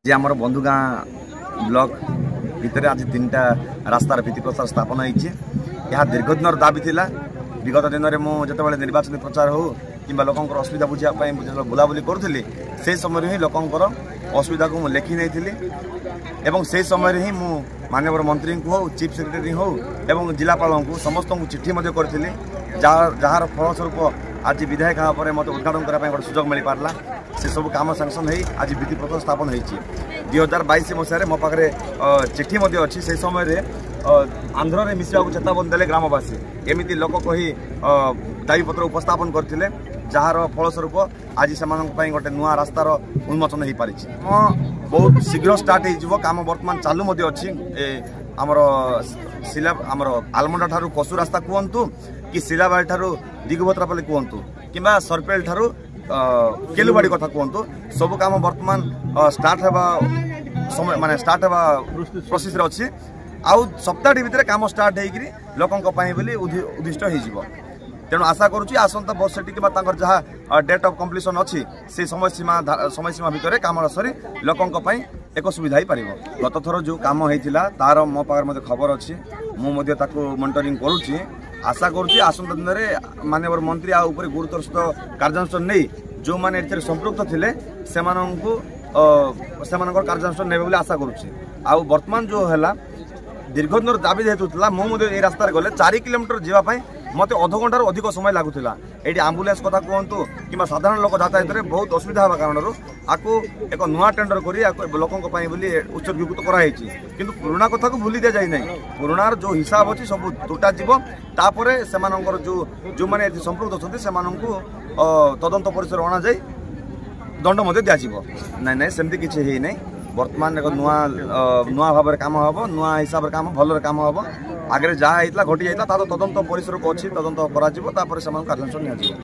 जे आमर बंधुगाँ ब्लॉक भितर आज 3टा रास्तार भित्तिप्रस्तर स्थापन होती है। दीर्घ दिन दाबी थिला। विगत दिन में मुझे निर्वाचन प्रचार हो कि लोक असुविधा बुझापी बुलाबुली करूली से समय ही लोकंर असुविधा को लिखि नहीं से समय ही माननीय मंत्री को हो चीफ सेक्रेटरी हो एवं जिलापाल को समस्त को चिठी करी जार फलस्वरूप आज विधायक भाव में मत उद्घाटन करने गोटे सुजोग मिल पारा से सब कम सांक्शन हो आज भित्तिप्रस्तर स्थापन होती 2022 मसीह मो पाखे चिठी अच्छी से समय आंध्र में मिसवा चेतावनी देले ग्रामवासी एमती लोक कही दाबीपत्र उपस्थापन करते जार फलस्वरूप आज से गोटे नुआ रास्तार उन्मोचन हो पारी बहुत शीघ्र स्टार्ट हो कम बर्तमान चालू अच्छी आमर शिला आमर आलमंडा ठारू पशु रास्ता कहतु कि शिलाबाड़ी ठारू दिगभद्रापल्ली कहतु कि सरपेल ठारू केलुबाड़ी कथा कहतु सब कम बर्तमान स्टार्ट होगा समय माने स्टार्ट होगा प्रोसेस अच्छी आउ सप्ताह भितर कम स्टार्ट होगी लोकों बोली उद्दिष्ट हो तेणु आशा करुच्ची आसंता बस से जहाँ डेट ऑफ कंप्लीशन अच्छी से समय सीमा भितर कम सरी लोकों एक सुविधा ही पार गत थर जो कम होता तार मो पाखे खबर अच्छी मुझे मॉनिटरिंग करुच्ची आशा करुच्ची आसंता दिन में माननीय मंत्री आउपर गुरुतर सहित कार्यानुष्ठान नहीं जो मैंने संपृक्त थे से कार्यानुष्ठान ने आशा करुच्ची आ बर्तमान जो है दीर्घ दिन दाबी जेहेतु मुझे रास्तार गले 4 किलोमीटर जावाई मत अध घंटार अधिक समय लगुला ये आम्बुलांस कथा कहतु कि साधारण लोक यातायात में बहुत असुविधा होगा कारण आपको एक नुआ टेंडर कर लोकों उत्सर्गीकृत कराई कि पुराणा कथा को भूली दि जाए ना पुराणार जो हिसाब अच्छी सब तुटा जीपर से जो मैंने संपृक्त अच्छा से तदंत परिसर अणा जाए दंड दिज्व ना सेमती किसी नहीं बर्तमान एक नुआ भाव में कम हम नुआ हिसाब से कम भल कम हम आगे जहाँ घटी जाता तदंत परिसर को अच्छी तदंत कर कार्यानुष्ठान।